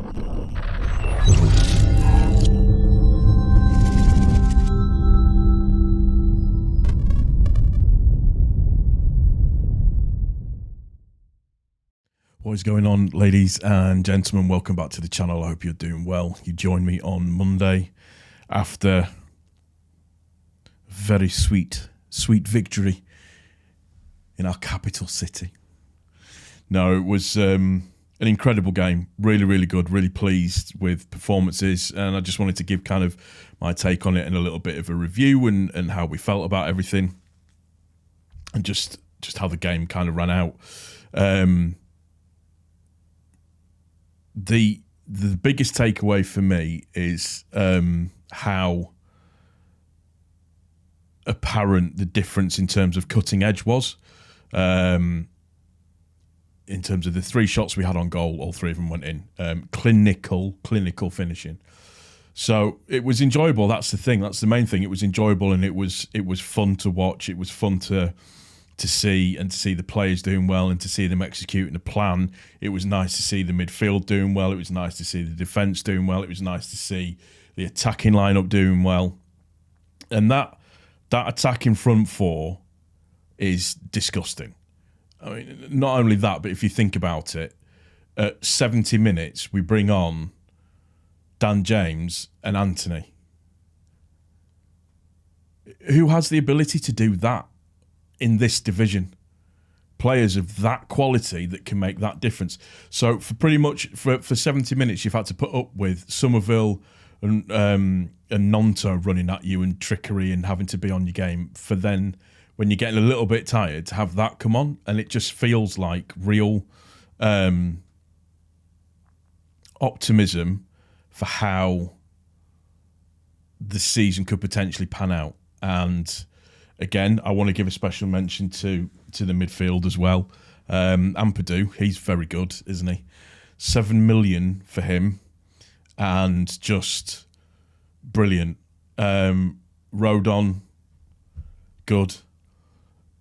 What is going on, ladies and gentlemen? Welcome back to the channel. I hope you're doing well. You joined me on Monday after a very sweet victory in our capital city. No, it was an incredible game. Really good. Really pleased with performances. And I just wanted to give kind of my take on it and a little bit of a review and how we felt about everything. And just how the game kind of ran out. The biggest takeaway for me is how apparent the difference in terms of cutting edge was. In terms of the 3 shots we had on goal, all 3 of them went in. Clinical finishing. So it was enjoyable. That's the thing. That's the main thing. It was enjoyable and it was fun to watch. It was fun to see the players doing well and to see them executing a plan. It was nice to see the midfield doing well. It was nice to see the defence doing well. It was nice to see the attacking lineup doing well. And that attacking front 4 is disgusting. I mean, not only that, but if you think about it, at 70 minutes, we bring on Dan James and Anthony. Who has the ability to do that in this division? Players of that quality that can make that difference. So for pretty much for 70 minutes, you've had to put up with Somerville and Nonto running at you and trickery and having to be on your game. For then, when you're getting a little bit tired, to have that come on, and it just feels like real optimism for how the season could potentially pan out. And again, I want to give a special mention to the midfield as well. Ampadu, he's very good, isn't he? 7 million for him, and just brilliant. Rodon, good.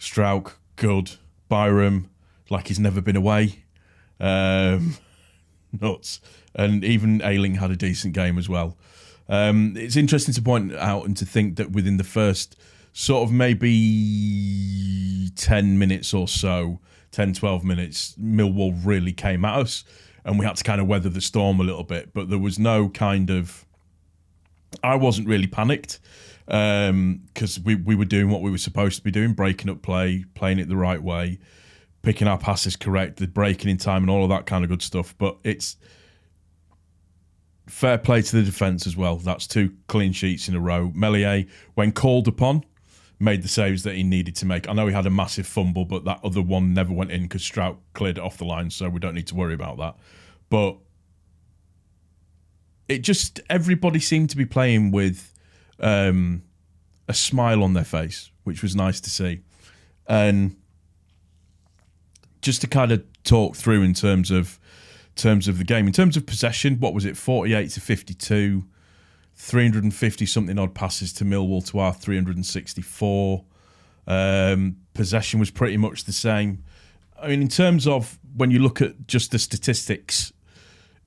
Strauch, good. Byram, like he's never been away. Nuts. And even Ayling had a decent game as well. It's interesting to point out and to think that within the first sort of maybe 10 minutes or so, 10, 12 minutes, Millwall really came at us and we had to kind of weather the storm a little bit. But there was no kind of... I wasn't really panicked because we were doing what we were supposed to be doing, breaking up play, playing it the right way, picking our passes correct, the breaking in time and all of that kind of good stuff. But it's fair play to the defence as well. That's 2 clean sheets in a row. Meslier, when called upon, made the saves that he needed to make. I know he had a massive fumble, but that other one never went in because Strauch cleared it off the line, so we don't need to worry about that. But it just, everybody seemed to be playing with a smile on their face, which was nice to see. And just to kind of talk through in terms of the game, in terms of possession, what was it, 48 to 52, 350 something odd passes to Millwall to our 364. Possession was pretty much the same. I mean, in terms of when you look at just the statistics,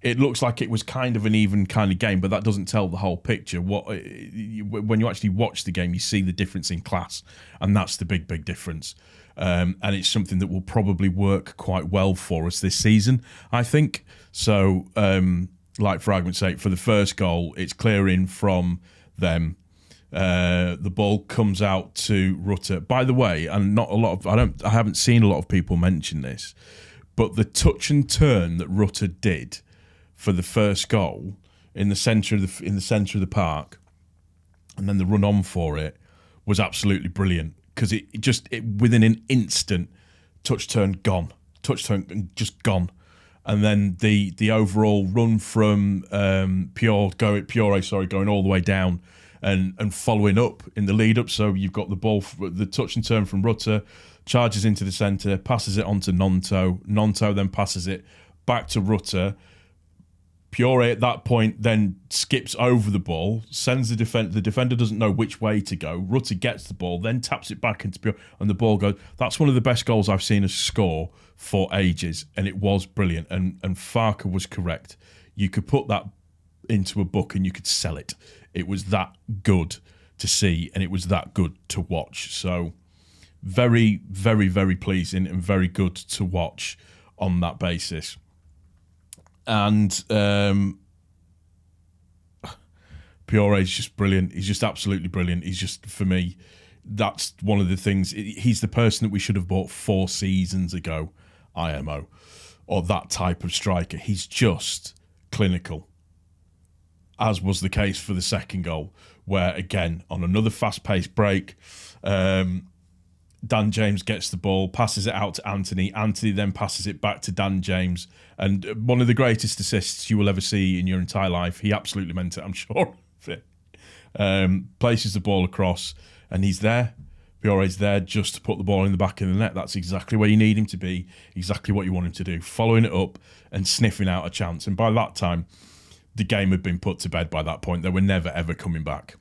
it looks like it was kind of an even kind of game, but that doesn't tell the whole picture. When you actually watch the game, you see the difference in class, and that's the big difference. And it's something that will probably work quite well for us this season, I think. So, like for argument's sake, for the first goal, it's clearing from them. The ball comes out to Rutter. By the way, and not a lot of I haven't seen a lot of people mention this, but the touch and turn that Rutter did for the first goal in the centre of the park, and then the run on for it was absolutely brilliant, because it within an instant, touch turn gone, just gone. And then the overall run from Piore, going all the way down and following up in the lead up. So you've got the ball, the touch and turn from Rutter, charges into the centre, passes it on to Nonto. Nonto then passes it back to Rutter. Piore at that point then skips over the ball, sends the defender. The defender doesn't know which way to go. Rutter gets the ball, then taps it back into Piore, and the ball goes. That's one of the best goals I've seen us score for ages, and it was brilliant. And Farker was correct. you could put that into a book and you could sell it. It was that good to see, and it was that good to watch. So very, very, very pleasing and very good to watch on that basis. And Piore is just brilliant. He's just absolutely brilliant. He's just, for me, that's one of the things. He's the person that we should have bought 4 seasons ago, IMO, or that type of striker. He's just clinical, as was the case for the second goal, where, again, on another fast-paced break, Dan James gets the ball, passes it out to Anthony. Anthony then passes it back to Dan James. And one of the greatest assists you will ever see in your entire life. He absolutely meant it, I'm sure of it. Places the ball across, and he's there. Fiore's there just to put the ball in the back of the net. That's exactly where you need him to be, exactly what you want him to do, following it up and sniffing out a chance. And by that time, the game had been put to bed by that point. They were never, ever coming back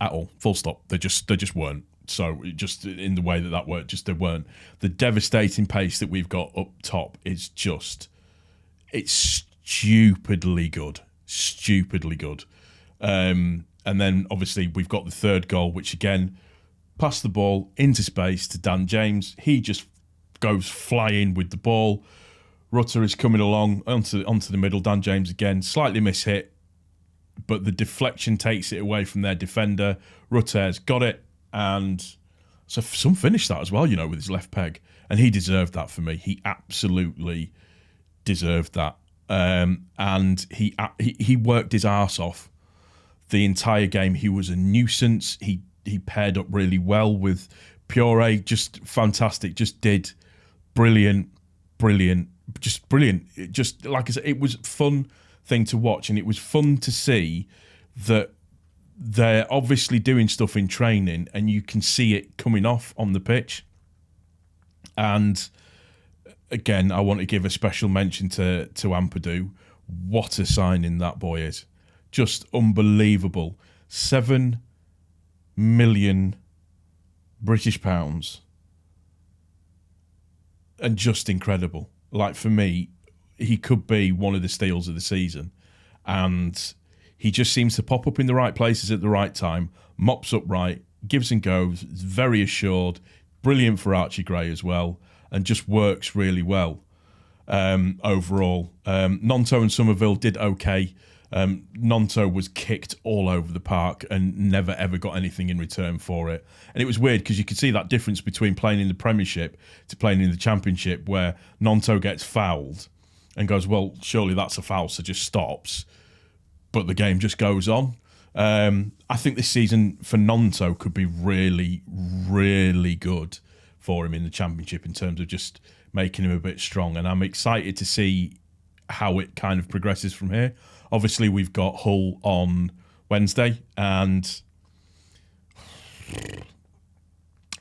at all. Full stop. They just weren't. So just in the way that worked, just they weren't. The devastating pace that we've got up top is just, it's stupidly good. Stupidly good. And then obviously we've got the third goal, which again, pass the ball into space to Dan James. He just goes flying with the ball. Rutter is coming along onto the middle. Dan James again, slightly mishit, but the deflection takes it away from their defender. Rutter's got it, and so some finished that as well, you know, with his left peg, and he deserved that for me. He absolutely deserved that, and he worked his arse off the entire game. He was a nuisance. He paired up really well with Piore, just fantastic. Just did brilliant. Just brilliant. Just like I said, it was a fun thing to watch, and it was fun to see that they're obviously doing stuff in training and you can see it coming off on the pitch. And again, I want to give a special mention to Ampadu. What a signing that boy is. Just unbelievable. 7 million British pounds. And just incredible. Like, for me, he could be one of the steals of the season. And he just seems to pop up in the right places at the right time, mops up right, gives and goes, is very assured, brilliant for Archie Gray as well, and just works really well overall. Nonto and Somerville did okay. Nonto was kicked all over the park and never ever got anything in return for it. And it was weird because you could see that difference between playing in the Premiership to playing in the Championship, where Nonto gets fouled and goes, well, surely that's a foul, so just stops. But the game just goes on. I think this season for Nonto could be really, really good for him in the Championship in terms of just making him a bit strong. And I'm excited to see how it kind of progresses from here. Obviously, we've got Hull on Wednesday, and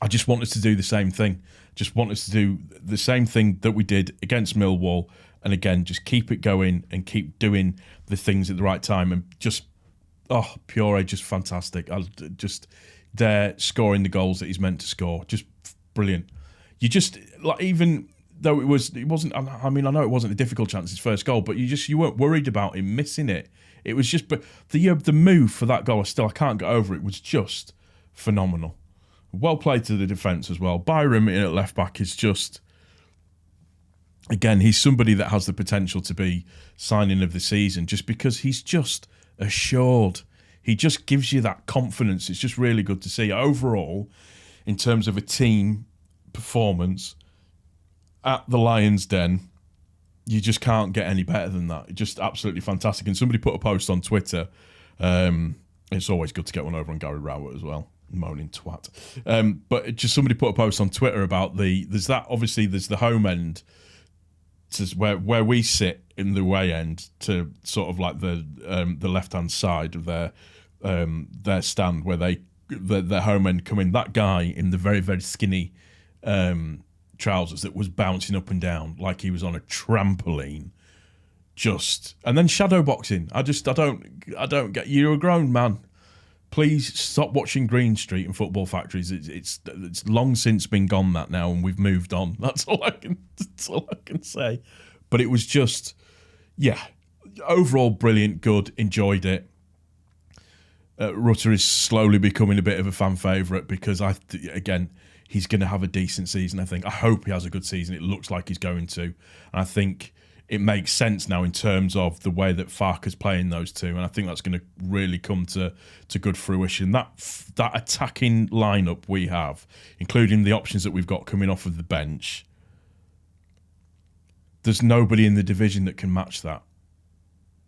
I just want us to do the same thing. Just want us to do the same thing that we did against Millwall, and again, just keep it going and keep doing the things at the right time. And just, Piore, just fantastic. Just there scoring the goals that he's meant to score. Just brilliant. You just, like, even though it wasn't, I mean, I know it wasn't a difficult chance, his first goal, but you weren't worried about him missing it. It was just, but the move for that goal, I can't get over it, was just phenomenal. Well played to the defence as well. Byram in at left back is just, again, he's somebody that has the potential to be signing of the season just because he's just assured. He just gives you that confidence. It's just really good to see. Overall, in terms of a team performance at the Lions' Den, you just can't get any better than that. Just absolutely fantastic. And somebody put a post on Twitter. It's always good to get one over on Gary Rowett as well. Moaning twat. But just somebody put a post on Twitter about there's the home end to where we sit in the away end to sort of like the left hand side of their stand where their home end come in. That guy in the very, very skinny trousers that was bouncing up and down like he was on a trampoline, and then shadow boxing. I don't get. You're a grown man. Please stop watching Green Street and Football Factories. It's long since been gone that now, and we've moved on. That's all I can say. But it was just, yeah, overall, brilliant, good, enjoyed it. Rutter is slowly becoming a bit of a fan favourite because again, he's going to have a decent season. I think. I hope he has a good season. It looks like he's going to, and I think it makes sense now in terms of the way that Farke's playing those two, and I think that's going to really come to good fruition. That attacking lineup we have, including the options that we've got coming off of the bench, there's nobody in the division that can match that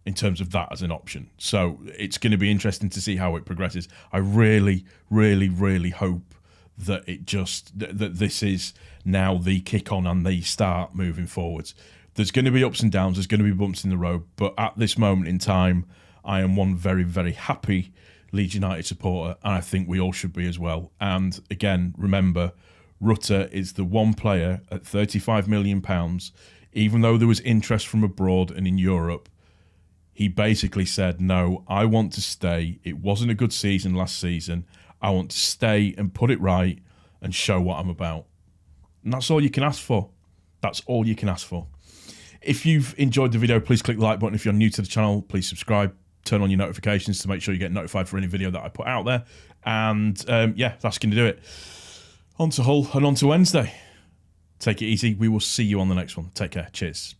in terms of that as an option. So it's going to be interesting to see how it progresses. I really, really, really hope that that this is now the kick on and the start moving forwards. There's going to be ups and downs. There's going to be bumps in the road. But at this moment in time, I am one very, very happy Leeds United supporter, and I think we all should be as well. And again, remember, Rutter is the one player at £35 million, even though there was interest from abroad and in Europe, he basically said, no, I want to stay. It wasn't a good season last season. I want to stay and put it right and show what I'm about. And that's all you can ask for. That's all you can ask for. If you've enjoyed the video, please click the like button. If you're new to the channel, please subscribe. Turn on your notifications to make sure you get notified for any video that I put out there. And yeah, that's going to do it. On to Hull and on to Wednesday. Take it easy. We will see you on the next one. Take care. Cheers.